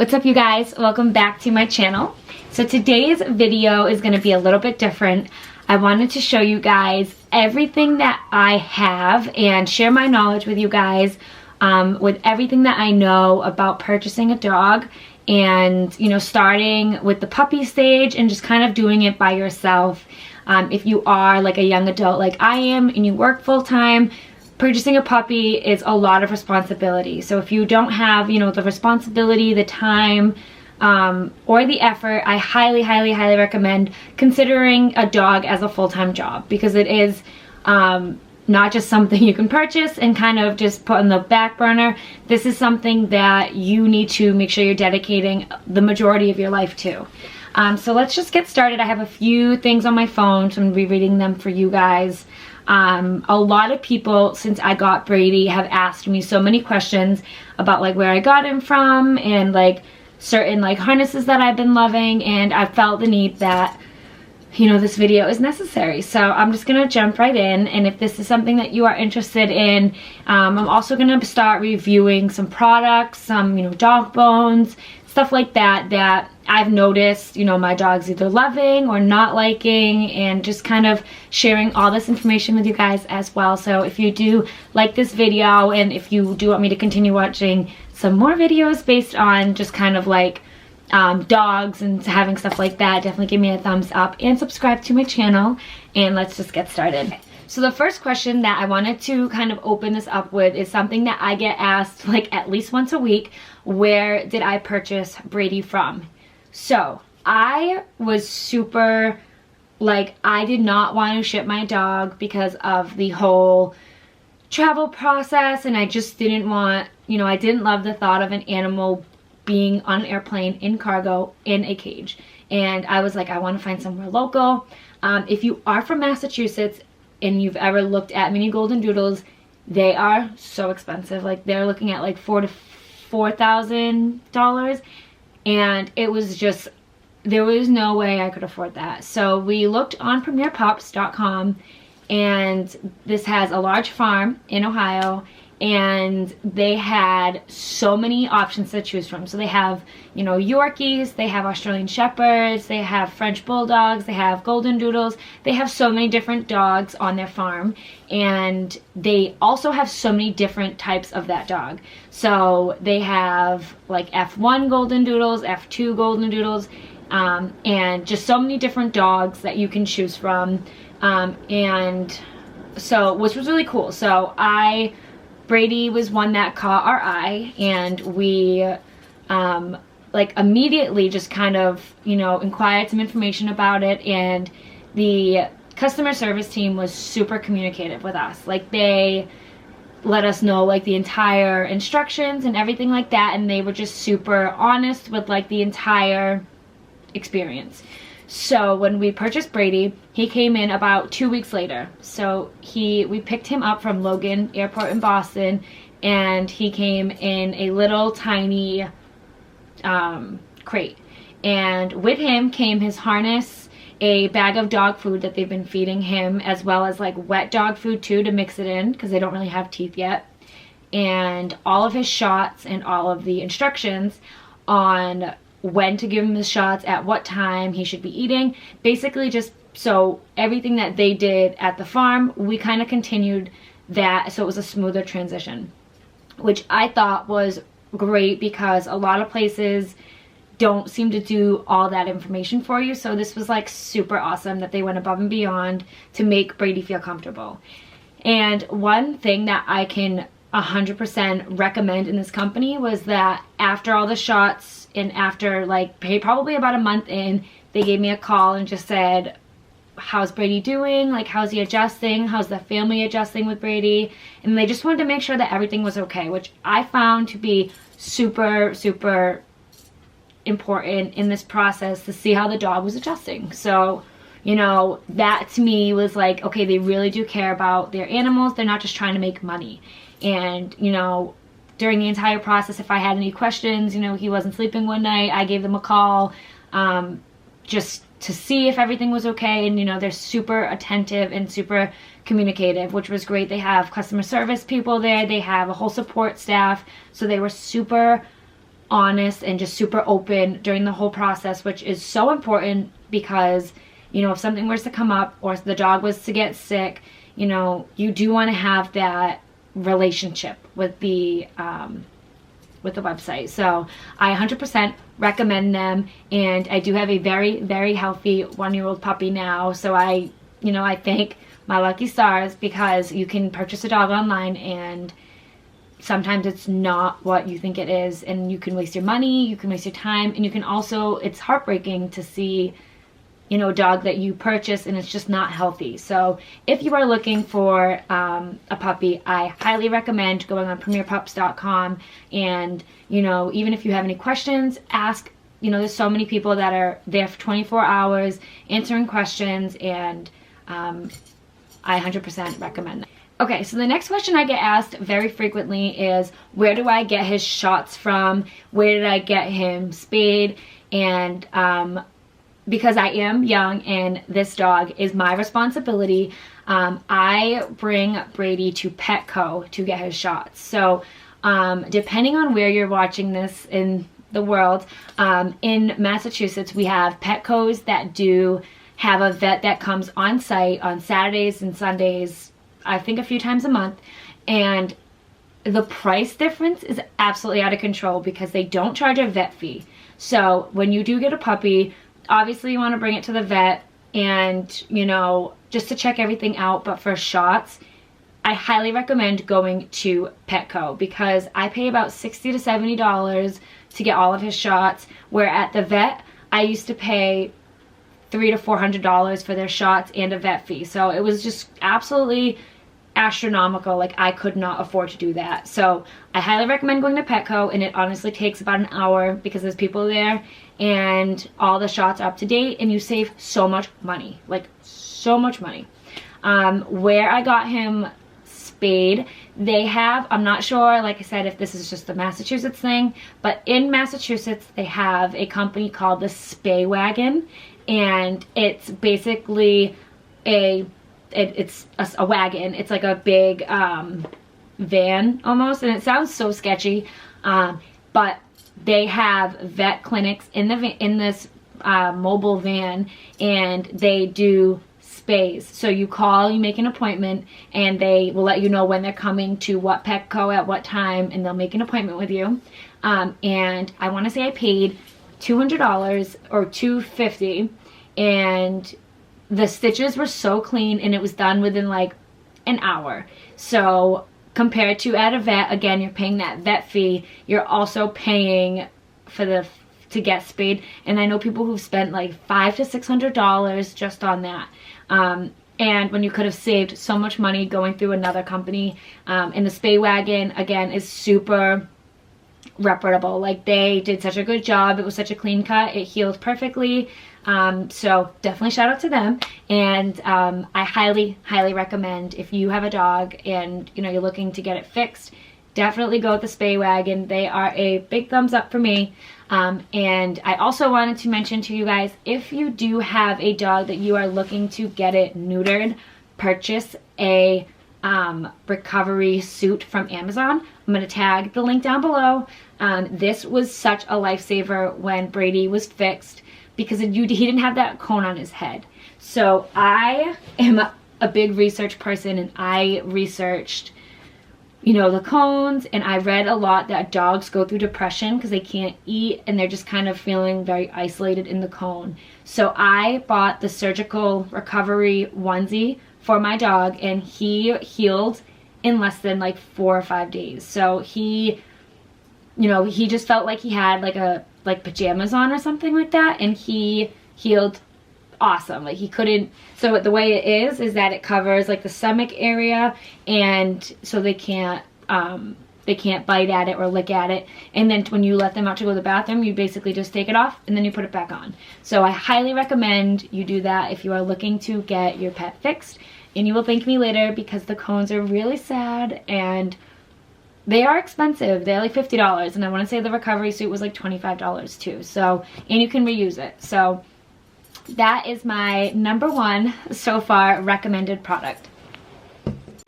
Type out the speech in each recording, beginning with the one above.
What's up, you guys? Welcome back to my channel. So today's video is going to be a little bit different. I wanted to show you guys everything that I have and share my knowledge with you guys with everything that I know about purchasing a dog and, you know, starting with the puppy stage and just kind of doing it by yourself. If you are like a young adult like I am and you work full-time, purchasing a puppy is a lot of responsibility. So if you don't have, you know, the responsibility, the time, or the effort, I highly recommend considering a dog as a full-time job, because it is not just something you can purchase and kind of just put on the back burner. This is something that you need to make sure you're dedicating the majority of your life to. So let's just get started. I have a few things on my phone, so I'm going to be reading them for you guys. A lot of people since I got Brady have asked me so many questions about like where I got him from and like certain like harnesses that I've been loving, and I felt the need that, you know, this video is necessary. So I'm just gonna jump right in, and if this is something that you are interested in, I'm also gonna start reviewing some products, some, you know, dog bones, stuff like that that I've noticed, you know, my dog's either loving or not liking, and just kind of sharing all this information with you guys as well. So if you do like this video, and if you do want me to continue watching some more videos based on just kind of like dogs and having stuff like that, definitely give me a thumbs up and subscribe to my channel, and let's just get started. So the first question that I wanted to kind of open this up with is something that I get asked like at least once a week: where did I purchase Brady from? So I was super, like, I did not want to ship my dog because of the whole travel process, and I just didn't want, you know, I didn't love the thought of an animal being on an airplane in cargo in a cage. And I was like, I want to find somewhere local. If you are from Massachusetts and you've ever looked at mini golden doodles, they are so expensive. Like, they're looking at like $4,000, and it was just, there was no way I could afford that. So we looked on premierpups.com, and this has a large farm in Ohio, and they had so many options to choose from. So they have, you know, Yorkies, they have Australian Shepherds, they have French Bulldogs, they have Golden Doodles. They have so many different dogs on their farm, and they also have so many different types of that dog. So they have like F1 Golden Doodles, F2 Golden Doodles, and just so many different dogs that you can choose from. And so, which was really cool. So Brady was one that caught our eye, and we like immediately just kind of, you know, inquired some information about it, and the customer service team was super communicative with us. Like, they let us know like the entire instructions and everything like that, and they were just super honest with like the entire experience. So when we purchased Brady, he came in about 2 weeks later. So we picked him up from Logan Airport in Boston, and he came in a little tiny crate. And with him came his harness, a bag of dog food that they've been feeding him, as well as like wet dog food too, to mix it in because they don't really have teeth yet, and all of his shots and all of the instructions on when to give him the shots, at what time he should be eating. Basically, just so everything that they did at the farm, we kind of continued that, so it was a smoother transition, which I thought was great because a lot of places don't seem to do all that information for you. So this was like super awesome that they went above and beyond to make Brady feel comfortable. And one thing that I can 100% recommend in this company was that after all the shots, and after like probably about a month in, they gave me a call and just said, how's Brady doing? Like, how's he adjusting? How's the family adjusting with Brady? And they just wanted to make sure that everything was okay, which I found to be super important in this process, to see how the dog was adjusting. So, you know, that to me was like, okay, they really do care about their animals. They're not just trying to make money. And, you know, during the entire process, if I had any questions, you know, he wasn't sleeping one night, I gave them a call just to see if everything was okay. And, you know, they're super attentive and super communicative, which was great. They have customer service people there. They have a whole support staff. So they were super honest and just super open during the whole process, which is so important because, you know, if something was to come up or if the dog was to get sick, you know, you do want to have that relationship with the website. So I 100% recommend them, and I do have a very, very healthy 1-year-old puppy now. So I thank my lucky stars, because you can purchase a dog online and sometimes it's not what you think it is, and you can waste your money, you can waste your time, and you can also, it's heartbreaking to see, you know, a dog that you purchase and it's just not healthy. So if you are looking for a puppy, I highly recommend going on premierpups.com, and, you know, even if you have any questions, ask. You know, there's so many people that are there for 24 hours answering questions, and I 100% recommend that. Okay, so the next question I get asked very frequently is, where do I get his shots from? Where did I get him spayed? And because I am young and this dog is my responsibility, I bring Brady to Petco to get his shots. So depending on where you're watching this in the world, in Massachusetts, we have Petcos that do have a vet that comes on site on Saturdays and Sundays, I think a few times a month, and the price difference is absolutely out of control because they don't charge a vet fee. So when you do get a puppy, obviously you want to bring it to the vet and, you know, just to check everything out. But for shots, I highly recommend going to Petco, because I pay about $60 to $70 to get all of his shots, where at the vet I used to pay $300 to $400 for their shots and a vet fee. So it was just absolutely astronomical. Like, I could not afford to do that. So I highly recommend going to Petco, and it honestly takes about an hour because there's people there and all the shots are up to date, and you save so much money, like so much money. Where I got him spayed, they have, I'm not sure, like I said, if this is just the Massachusetts thing, but in Massachusetts they have a company called the Spay Wagon, and it's basically it's a wagon. It's like a big van almost, and it sounds so sketchy, but they have vet clinics in this mobile van, and they do spays. So you call, you make an appointment, and they will let you know when they're coming to what Petco at what time, and they'll make an appointment with you. And I want to say I paid $200 or $250, and the stitches were so clean, and it was done within like an hour. So compared to at a vet, again, you're paying that vet fee, you're also paying for to get spayed, and I know people who've spent like $500 to $600 just on that. And when you could have saved so much money going through another company. And the Spay Wagon, again, is super reputable. Like, they did such a good job. It was such a clean cut. It healed perfectly. So definitely shout out to them. And I highly, highly recommend, if you have a dog and, you know, you're looking to get it fixed, definitely go with the Spay Wagon. They are a big thumbs up for me. And I also wanted to mention to you guys, if you do have a dog that you are looking to get it neutered, purchase a recovery suit from Amazon. I'm going to tag the link down below. This was such a lifesaver when Brady was fixed, because he didn't have that cone on his head. So I am a big research person, and I researched, you know, the cones, and I read a lot that dogs go through depression because they can't eat and they're just kind of feeling very isolated in the cone. So I bought the surgical recovery onesie for my dog, and he healed in less than like 4 or 5 days. So he, you know, he just felt like he had like pajamas on or something like that, and he healed awesome. Like, he couldn't, so the way it is that it covers like the stomach area, and so they can't bite at it or lick at it. And then when you let them out to go to the bathroom, you basically just take it off and then you put it back on. So I highly recommend you do that if you are looking to get your pet fixed, and you will thank me later, because the cones are really sad and they are expensive. They're like $50, and I want to say the recovery suit was like $25 too. So, and you can reuse it. So that is my #1 so far recommended product.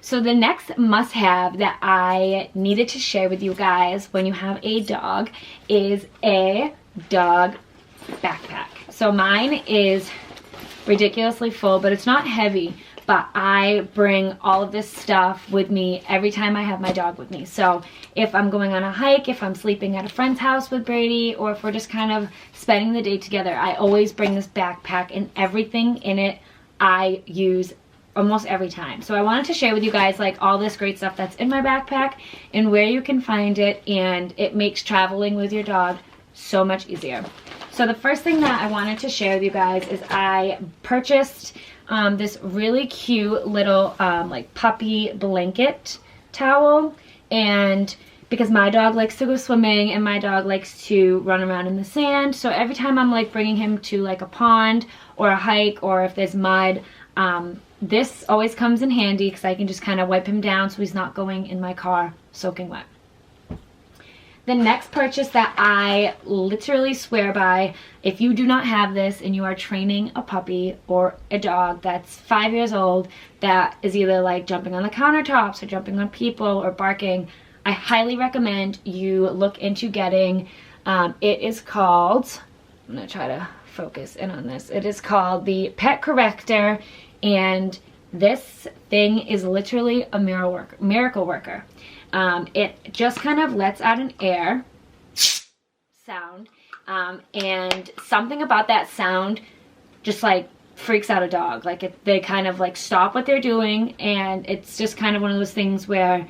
So the next must-have that I needed to share with you guys when you have a dog is a dog backpack. So mine is ridiculously full, but it's not heavy. But I bring all of this stuff with me every time I have my dog with me. So if I'm going on a hike, if I'm sleeping at a friend's house with Brady, or if we're just kind of spending the day together, I always bring this backpack, and everything in it I use almost every time. So I wanted to share with you guys like all this great stuff that's in my backpack and where you can find it, and it makes traveling with your dog so much easier. So the first thing that I wanted to share with you guys is I purchased this really cute little like puppy blanket towel, and because my dog likes to go swimming and my dog likes to run around in the sand, so every time I'm like bringing him to like a pond or a hike, or if there's mud, this always comes in handy because I can just kind of wipe him down so he's not going in my car soaking wet. The next purchase that I literally swear by, if you do not have this and you are training a puppy or a dog that's 5 years old that is either like jumping on the countertops or jumping on people or barking, I highly recommend you look into getting, it is called, I'm going to try to focus in on this, it is called the Pet Corrector, and this thing is literally a miracle worker. It just kind of lets out an air sound, and something about that sound just like freaks out a dog. Like they kind of like stop what they're doing, and it's just kind of one of those things where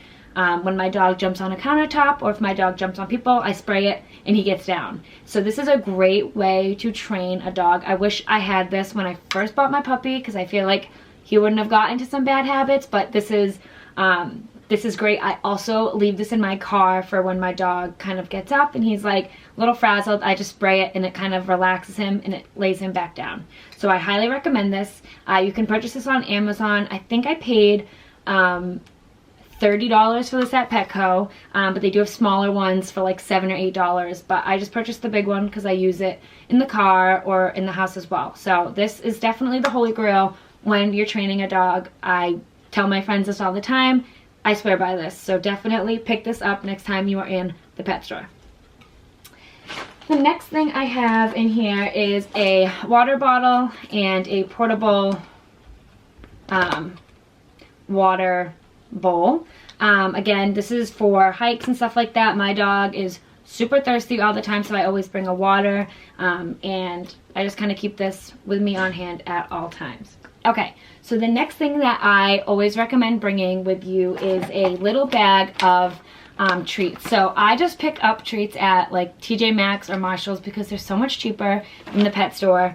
when my dog jumps on a countertop or if my dog jumps on people, I spray it and he gets down. So this is a great way to train a dog. I wish I had this when I first bought my puppy because I feel like he wouldn't have got into some bad habits, but this is great. I also leave this in my car for when my dog kind of gets up and he's like a little frazzled. I just spray it and it kind of relaxes him and it lays him back down. So I highly recommend this. You can purchase this on Amazon. I think I paid $30 for this at Petco, but they do have smaller ones for like $7 or $8. But I just purchased the big one because I use it in the car or in the house as well. So this is definitely the holy grail when you're training a dog. I tell my friends this all the time. I swear by this. So definitely pick this up next time you are in the pet store. The next thing I have in here is a water bottle and a portable water bowl. Again, this is for hikes and stuff like that. My dog is super thirsty all the time, so I always bring a water, and I just kind of keep this with me on hand at all times. Okay, so the next thing that I always recommend bringing with you is a little bag of treats. So I just pick up treats at like TJ Maxx or Marshall's because they're so much cheaper in the pet store.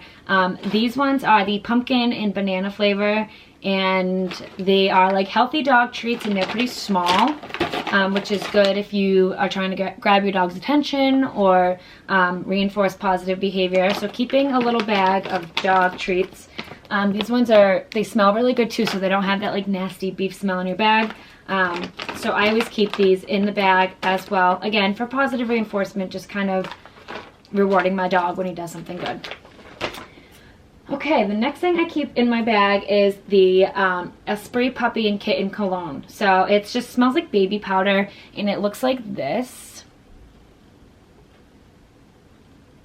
These ones are the pumpkin and banana flavor, and they are like healthy dog treats, and they're pretty small, which is good if you are trying to grab your dog's attention or reinforce positive behavior. So keeping a little bag of dog treats. These ones they smell really good too, so they don't have that like nasty beef smell in your bag. So I always keep these in the bag as well. Again, for positive reinforcement, just kind of rewarding my dog when he does something good. Okay, the next thing I keep in my bag is the Esprit Puppy and Kitten Cologne. So it just smells like baby powder, and it looks like this.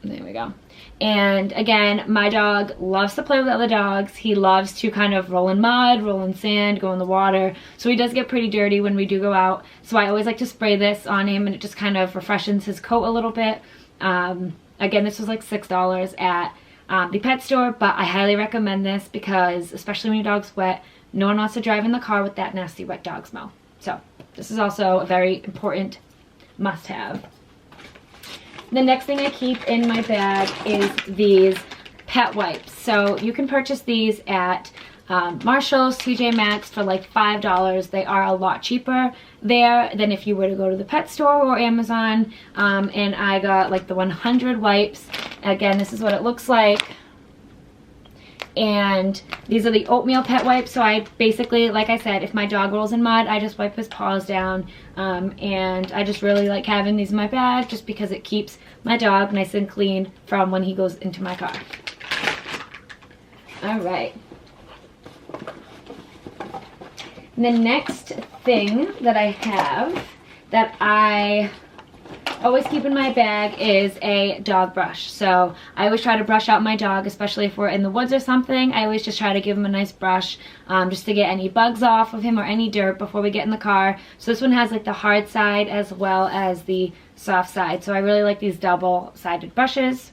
There we go. And again, my dog loves to play with other dogs. He loves to kind of roll in mud, roll in sand, go in the water. So he does get pretty dirty when we do go out. So I always like to spray this on him, and it just kind of refreshes his coat a little bit. Again, this was like $6 at the pet store, but I highly recommend this because, especially when your dog's wet, no one wants to drive in the car with that nasty wet dog smell. So this is also a very important must-have. The next thing I keep in my bag is these pet wipes. So you can purchase these at Marshall's, TJ Maxx for like $5. They are a lot cheaper there than if you were to go to the pet store or Amazon. And I got like the 100 wipes. Again, this is what it looks like. And these are the oatmeal pet wipes. So I basically, like I said, if my dog rolls in mud, I just wipe his paws down. And I just really like having these in my bag just because it keeps my dog nice and clean from when he goes into my car. All right. The next thing that I have that I always keep in my bag is a dog brush. So I always try to brush out my dog, especially if we're in the woods or something. I always just try to give him a nice brush just to get any bugs off of him or any dirt before we get in the car. So this one has like the hard side as well as the soft side. So I really like these double-sided brushes.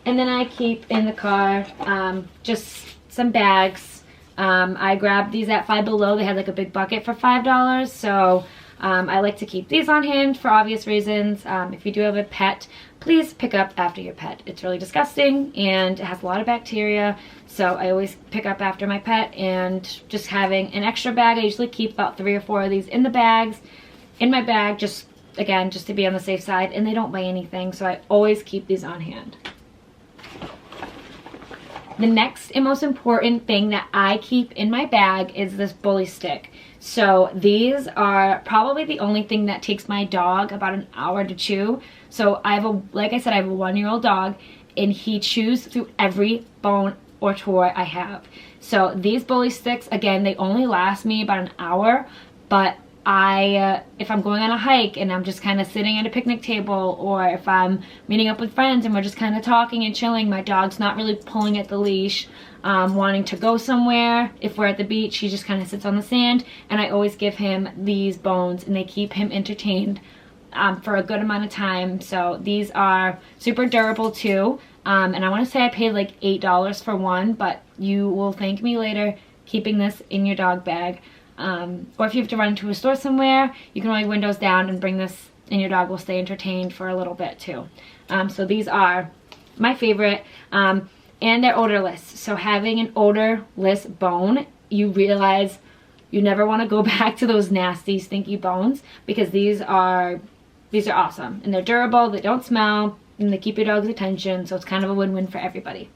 And then I keep in the car just some bags. I grabbed these at Five Below. They had like a big bucket for $5. So I like to keep these on hand for obvious reasons. If you do have a pet, please pick up after your pet. It's really disgusting and it has a lot of bacteria. So I always pick up after my pet, and just having an extra bag. I usually keep about 3 or 4 of these in my bag, just again, just to be on the safe side, and they don't weigh anything. So I always keep these on hand. The next and most important thing that I keep in my bag is this bully stick. So these are probably the only thing that takes my dog about an hour to chew. So I have like I said, I have a 1-year-old dog, and he chews through every bone or toy I have. So these bully sticks, again, they only last me about an hour, but if I'm going on a hike and I'm just kind of sitting at a picnic table, or if I'm meeting up with friends and we're just kind of talking and chilling, my dog's not really pulling at the leash, wanting to go somewhere. If we're at the beach, he just kind of sits on the sand, and I always give him these bones, and they keep him entertained for a good amount of time. So these are super durable too, and I want to say I paid like $8 for one, but you will thank me later keeping this in your dog bag. Or if you have to run into a store somewhere, you can roll your windows down and bring this, and your dog will stay entertained for a little bit too. So these are my favorite, and they're odorless. So having an odorless bone, you realize you never want to go back to those nasty, stinky bones, because these are awesome, and they're durable, they don't smell, and they keep your dog's attention. So it's kind of a win-win for everybody.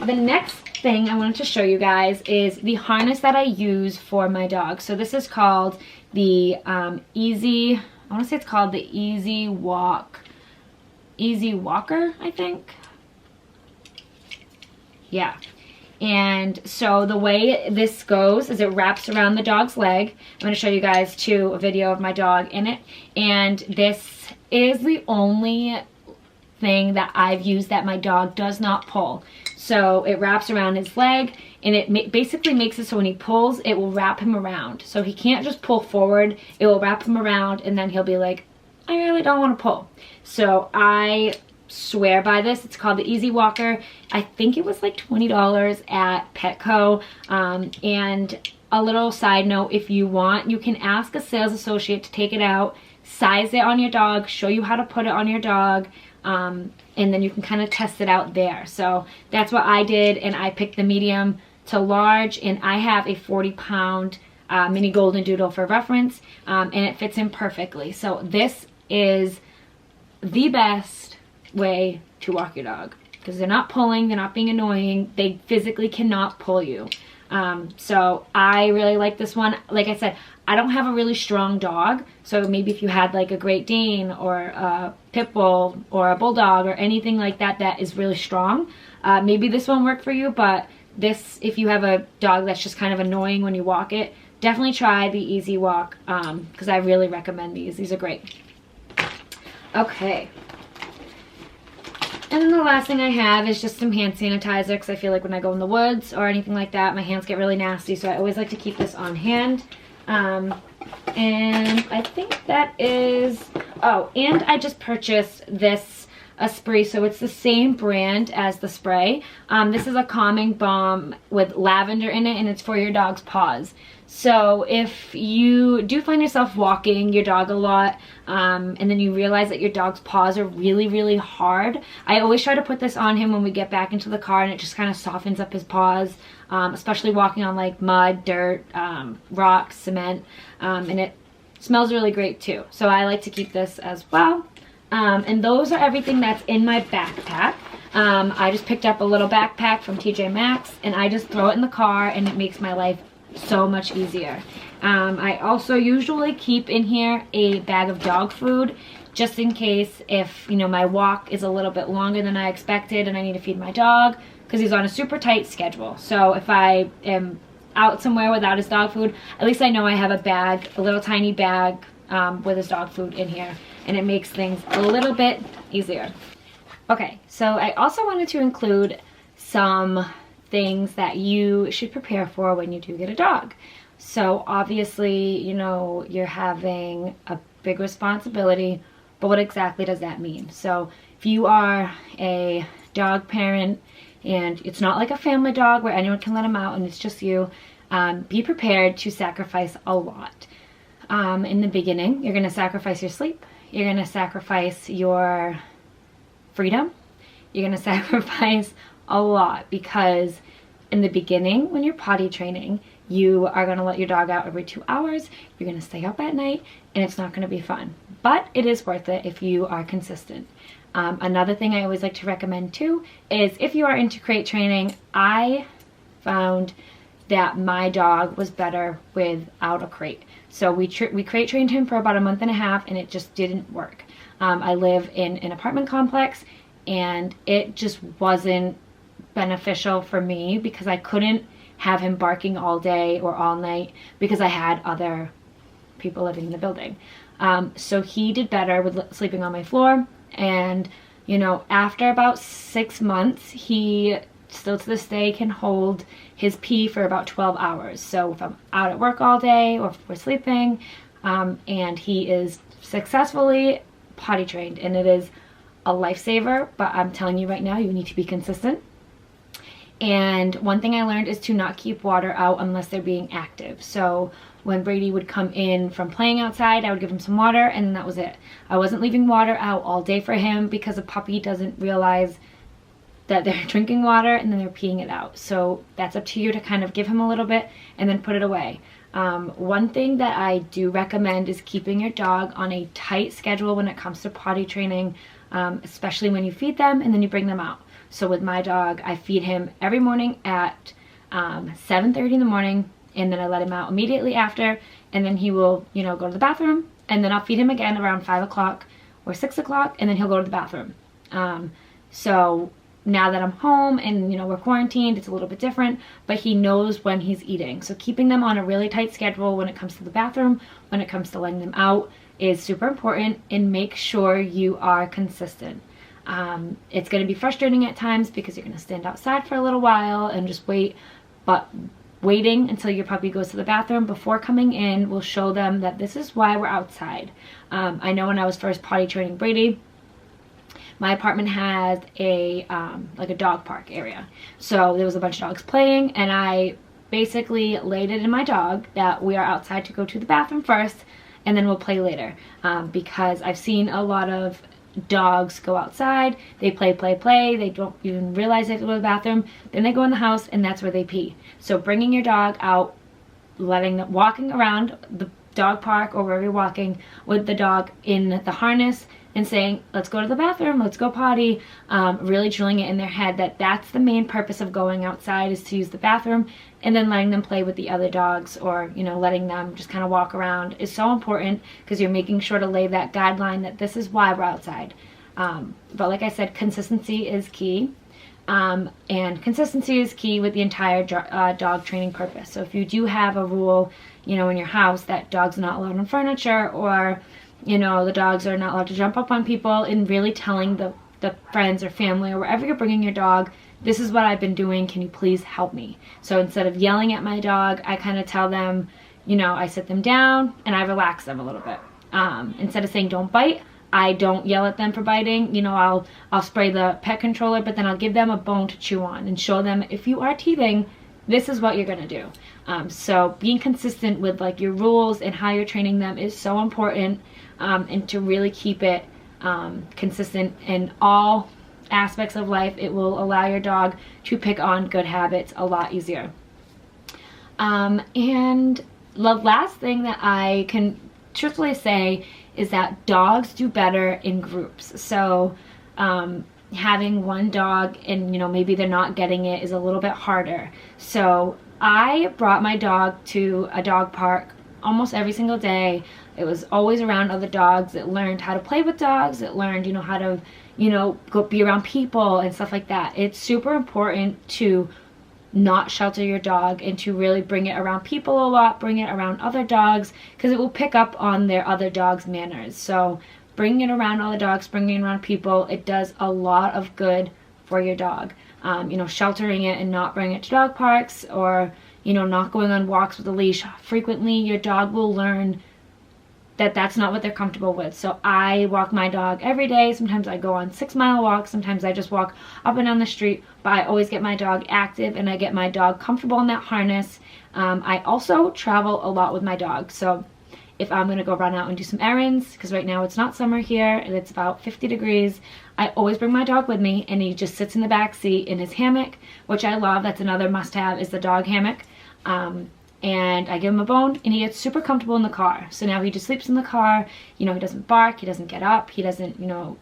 The next thing I wanted to show you guys is the harness that I use for my dog. So this is called the Easy Walker, I think. Yeah. And so the way this goes is it wraps around the dog's leg. I'm going to show you guys too a video of my dog in it. And this is the only thing that I've used that my dog does not pull. So it wraps around his leg, and it basically makes it so when he pulls, it will wrap him around. So he can't just pull forward, it will wrap him around, and then he'll be like, I really don't want to pull. So I swear by this. It's called the Easy Walker. I think it was like $20 at Petco. And a little side note, if you want, you can ask a sales associate to take it out, size it on your dog, show you how to put it on your dog, and then you can kind of test it out there. So that's what I did, and I picked the medium to large, and I have a 40-pound mini golden doodle for reference, and it fits in perfectly. So this is the best way to walk your dog, because they're not pulling, they're not being annoying, they physically cannot pull you. So I really like this one. Like I said, I don't have a really strong dog, so maybe if you had like a Great Dane or a Pit Bull or a Bulldog or anything like that that is really strong, maybe this won't work for you. But this, if you have a dog that's just kind of annoying when you walk it, definitely try the Easy Walk, because I really recommend these. These are great. Okay. And then the last thing I have is just some hand sanitizer, because I feel like when I go in the woods or anything like that, my hands get really nasty, so I always like to keep this on hand. And I think that is, oh, and I just purchased this spray, so it's the same brand as the spray. This is a calming balm with lavender in it, and it's for your dog's paws. So if you do find yourself walking your dog a lot, and then you realize that your dog's paws are really, really hard, I always try to put this on him when we get back into the car, and it just kind of softens up his paws, especially walking on like mud, dirt, rocks, cement, and it smells really great too. So I like to keep this as well. And those are everything that's in my backpack. I just picked up a little backpack from TJ Maxx, and I just throw it in the car, and it makes my life so much easier. I also usually keep in here a bag of dog food, just in case if, you know, my walk is a little bit longer than I expected and I need to feed my dog, because he's on a super tight schedule. So if I am out somewhere without his dog food, at least I know I have a bag, a little tiny bag with his dog food in here, and it makes things a little bit easier. Okay, so I also wanted to include some things that you should prepare for when you do get a dog. So obviously, you know, you're having a big responsibility, but what exactly does that mean? So if you are a dog parent and it's not like a family dog where anyone can let him out and it's just you, be prepared to sacrifice a lot. In the beginning, you're going to sacrifice your sleep. You're going to sacrifice your freedom. You're going to sacrifice a lot, because in the beginning, when you're potty training, you are going to let your dog out every 2 hours. You're going to stay up at night, and it's not going to be fun. But it is worth it if you are consistent. Another thing I always like to recommend too is if you are into crate training, I found that my dog was better without a crate. So we crate trained him for about a month and a half, and it just didn't work. I live in an apartment complex, and it just wasn't beneficial for me because I couldn't have him barking all day or all night because I had other people living in the building. So he did better with sleeping on my floor. And, you know, after about 6 months, he still to this day can hold his pee for about 12 hours. So if I'm out at work all day or if we're sleeping, and he is successfully potty trained, and it is a lifesaver. But I'm telling you right now, you need to be consistent. And one thing I learned is to not keep water out unless they're being active. So when Brady would come in from playing outside, I would give him some water, and that was it. I wasn't leaving water out all day for him because a puppy doesn't realize that they're drinking water and then they're peeing it out. So that's up to you to kind of give him a little bit and then put it away. One thing that I do recommend is keeping your dog on a tight schedule when it comes to potty training, especially when you feed them and then you bring them out. So with my dog, I feed him every morning at 7:30 in the morning, and then I let him out immediately after, and then he will, you know, go to the bathroom, and then I'll feed him again around 5 o'clock or 6 o'clock, and then he'll go to the bathroom. So now that I'm home and, you know, we're quarantined, it's a little bit different, but he knows when he's eating. So keeping them on a really tight schedule when it comes to the bathroom, when it comes to letting them out, is super important, and make sure you are consistent. It's going to be frustrating at times because you're going to stand outside for a little while and just wait, but waiting until your puppy goes to the bathroom before coming in will show them that this is why we're outside. I know when I was first potty training Brady, my apartment has a like a dog park area. So there was a bunch of dogs playing, and I basically laid it in my dog that we are outside to go to the bathroom first, and then we'll play later. Because I've seen a lot of dogs go outside, they play, they don't even realize they have to go to the bathroom, then they go in the house, and that's where they pee. So bringing your dog out, letting them, walking around the dog park or wherever you're walking with the dog in the harness and saying, let's go to the bathroom, let's go potty, really drilling it in their head that that's the main purpose of going outside, is to use the bathroom, and then letting them play with the other dogs, or, you know, letting them just kind of walk around is so important, because you're making sure to lay that guideline that this is why we're outside. But like I said, consistency is key. And consistency is key with the entire dog training purpose. So if you do have a rule, you know, in your house that dogs are not allowed on furniture, or, you know, the dogs are not allowed to jump up on people, and really telling the friends or family or wherever you're bringing your dog, this is what I've been doing, can you please help me? So instead of yelling at my dog, I kind of tell them, you know, I sit them down and I relax them a little bit. Instead of saying don't bite, I don't yell at them for biting. You know, I'll spray the pet controller, but then I'll give them a bone to chew on and show them, if you are teething, this is what you're gonna do. So being consistent with like your rules and how you're training them is so important, and to really keep it consistent in all aspects of life, it will allow your dog to pick on good habits a lot easier. And the last thing that I can truthfully say is that dogs do better in groups. So having one dog and, you know, maybe they're not getting it is a little bit harder. So I brought my dog to a dog park almost every single day. It was always around other dogs. It learned how to play with dogs. It learned, you know, how to, you know, go be around people and stuff like that. It's super important to not shelter your dog and to really bring it around people a lot, bring it around other dogs, because it will pick up on their other dogs' manners. So bringing it around other dogs, bringing it around people, it does a lot of good for your dog. You know, sheltering it and not bringing it to dog parks, or, you know, not going on walks with a leash frequently, your dog will learn that that's not what they're comfortable with. So I walk my dog every day. Sometimes I go on 6-mile walks. Sometimes I just walk up and down the street, but I always get my dog active and I get my dog comfortable in that harness. I also travel a lot with my dog. So if I'm gonna go run out and do some errands, because right now it's not summer here and it's about 50 degrees, I always bring my dog with me, and he just sits in the back seat in his hammock, which I love. That's another must-have, is the dog hammock. And I give him a bone, and he gets super comfortable in the car. So now he just sleeps in the car. You know, he doesn't bark, he doesn't get up, he doesn't, you know,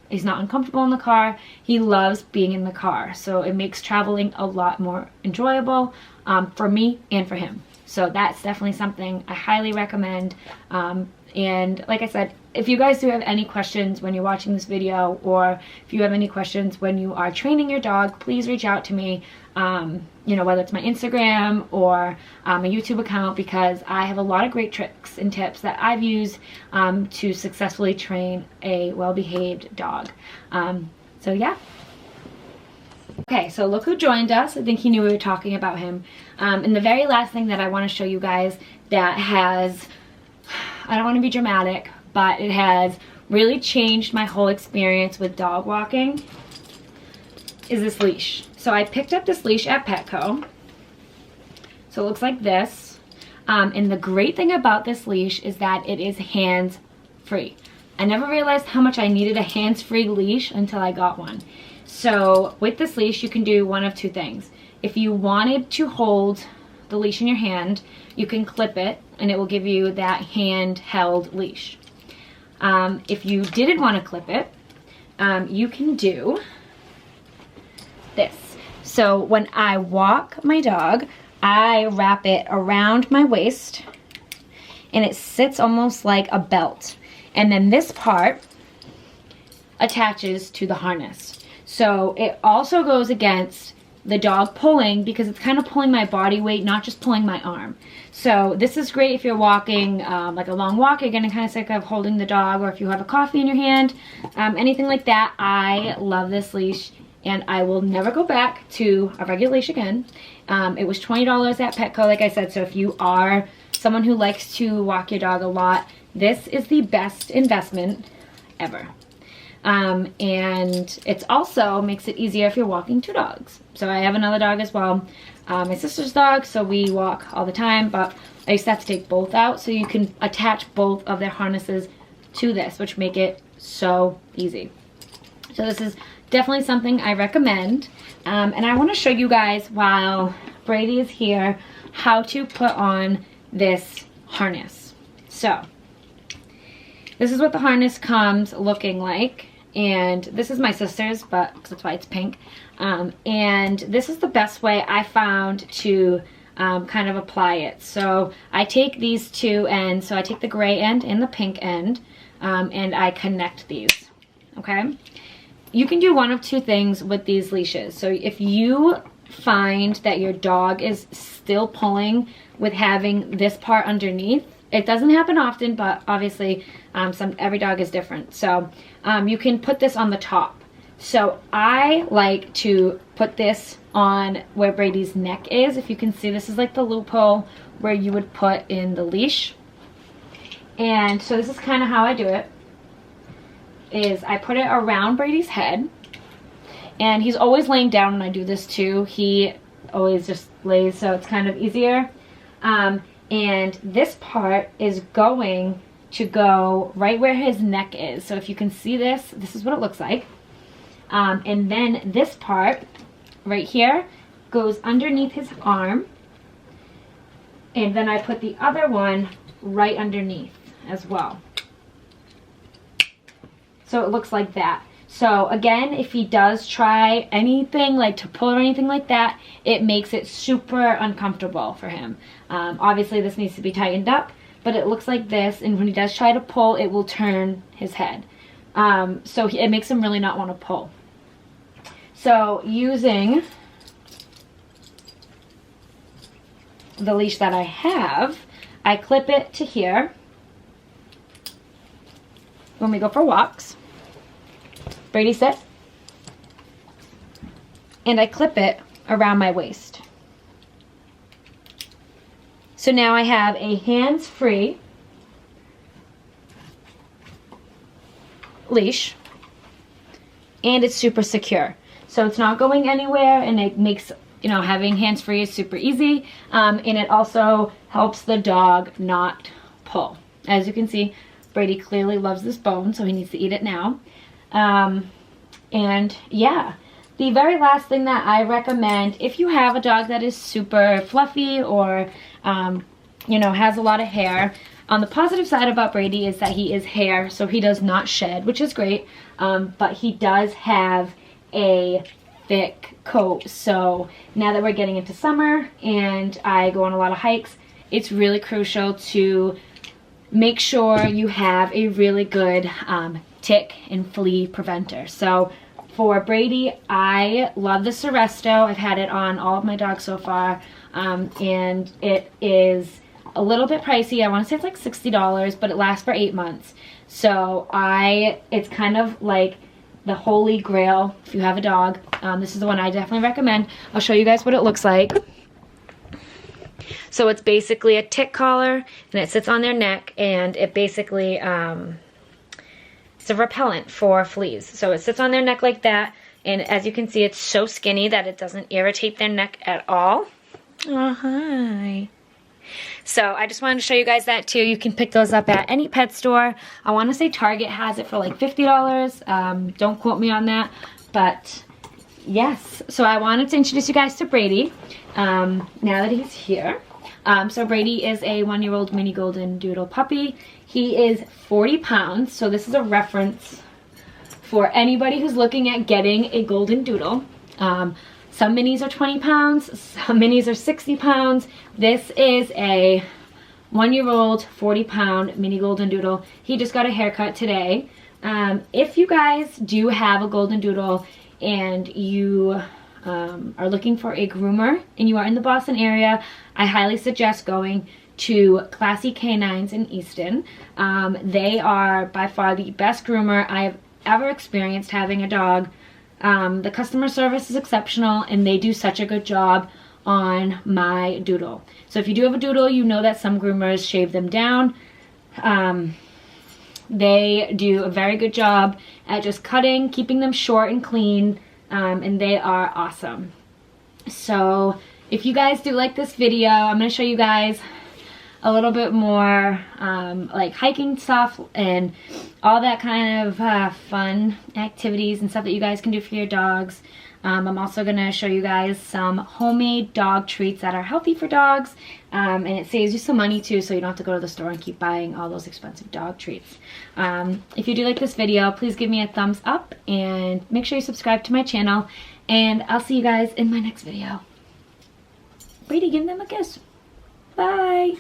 he's not uncomfortable in the car. He loves being in the car. So it makes traveling a lot more enjoyable for me and for him. So that's definitely something I highly recommend. And like I said, if you guys do have any questions when you're watching this video, or if you have any questions when you are training your dog, please reach out to me, you know, whether it's my Instagram or my YouTube account, because I have a lot of great tricks and tips that I've used to successfully train a well-behaved dog. So yeah. Okay, so look who joined us. I think he knew we were talking about him. And the very last thing that I want to show you guys that has, I don't want to be dramatic, but it has really changed my whole experience with dog walking, is this leash. So I picked up this leash at Petco. So it looks like this. And the great thing about this leash is that it is hands-free. I never realized how much I needed a hands-free leash until I got one. So with this leash, you can do one of two things. If you wanted to hold the leash in your hand, you can clip it and it will give you that handheld leash. If you didn't want to clip it, you can do this. So when I walk my dog, I wrap it around my waist and it sits almost like a belt. And then this part attaches to the harness. So it also goes against the dog pulling, because it's kind of pulling my body weight, not just pulling my arm. So this is great if you're walking like a long walk, you're getting kind of sick of holding the dog, or if you have a coffee in your hand, anything like that. I love this leash and I will never go back to a regular leash again. It was $20 at Petco, like I said, so if you are someone who likes to walk your dog a lot, this is the best investment ever. And it also makes it easier if you're walking two dogs. So I have another dog as well, my sister's dog, so we walk all the time, but I used to have to take both out, so you can attach both of their harnesses to this, which make it so easy. So this is definitely something I recommend. And I want to show you guys, while Brady is here, how to put on this harness. So this is what the harness comes looking like. And this is my sister's, but that's why it's pink. And this is the best way I found to kind of apply it. So I take these two ends, so I take the gray end and the pink end, and I connect these, okay? You can do one of two things with these leashes. So if you find that your dog is still pulling with having this part underneath, it doesn't happen often, but obviously every dog is different. So you can put this on the top. So I like to put this on where Brady's neck is. If you can see, this is like the loophole where you would put in the leash. And so this is kind of how I do it, is I put it around Brady's head. And he's always laying down when I do this too. He always just lays, so it's kind of easier. And this part is going to go right where his neck is. So if you can see this, this is what it looks like. And then this part right here goes underneath his arm. And then I put the other one right underneath as well. So it looks like that. So again, if he does try anything like to pull or anything like that, it makes it super uncomfortable for him. Obviously this needs to be tightened up, but it looks like this, and when he does try to pull, it will turn his head. So it makes him really not want to pull. So using the leash that I have, I clip it to here when we go for walks. Brady, sit. And I clip it around my waist. So now I have a hands-free leash, and it's super secure. So it's not going anywhere, and it makes, you know, having hands-free is super easy. And it also helps the dog not pull. As you can see, Brady clearly loves this bone, so he needs to eat it now. And yeah, the very last thing that I recommend, if you have a dog that is super fluffy or, you know, has a lot of hair, on the positive side about Brady is that he is hair, so he does not shed, which is great, but he does have a thick coat. So now that we're getting into summer and I go on a lot of hikes, it's really crucial to make sure you have a really good tick and flea preventer. So for Brady, I love the Seresto. I've had it on all of my dogs so far, and it is a little bit pricey. I want to say it's like $60, but it lasts for 8 months. So it's kind of like the holy grail if you have a dog. This is the one I definitely recommend. I'll show you guys what it looks like. So it's basically a tick collar, and it sits on their neck, and it basically, it's a repellent for fleas. So it sits on their neck like that, and as you can see, it's so skinny that it doesn't irritate their neck at all. Oh, hi. So I just wanted to show you guys that too. You can pick those up at any pet store. I want to say Target has it for like $50. Don't quote me on that, but yes. So I wanted to introduce you guys to Brady now that he's here. So Brady is a 1-year-old mini golden doodle puppy. He is 40 pounds, so this is a reference for anybody who's looking at getting a golden doodle. Some minis are 20 pounds, some minis are 60 pounds. This is a 1-year-old, 40-pound mini golden doodle. He just got a haircut today. If you guys do have a golden doodle and you are looking for a groomer and you are in the Boston area, I highly suggest going to Classy Canines in Easton. They are by far the best groomer I have ever experienced having a dog. The customer service is exceptional, and they do such a good job on my doodle. So if you do have a doodle, you know that some groomers shave them down. They do a very good job at just cutting, keeping them short and clean, and they are awesome. So if you guys do like this video, I'm going to show you guys a little bit more like hiking stuff and all that kind of fun activities and stuff that you guys can do for your dogs. I'm also going to show you guys some homemade dog treats that are healthy for dogs, and it saves you some money too, so you don't have to go to the store and keep buying all those expensive dog treats. If you do like this video, please give me a thumbs up and make sure you subscribe to my channel, and I'll see you guys in my next video. Brady, give them a kiss. Bye.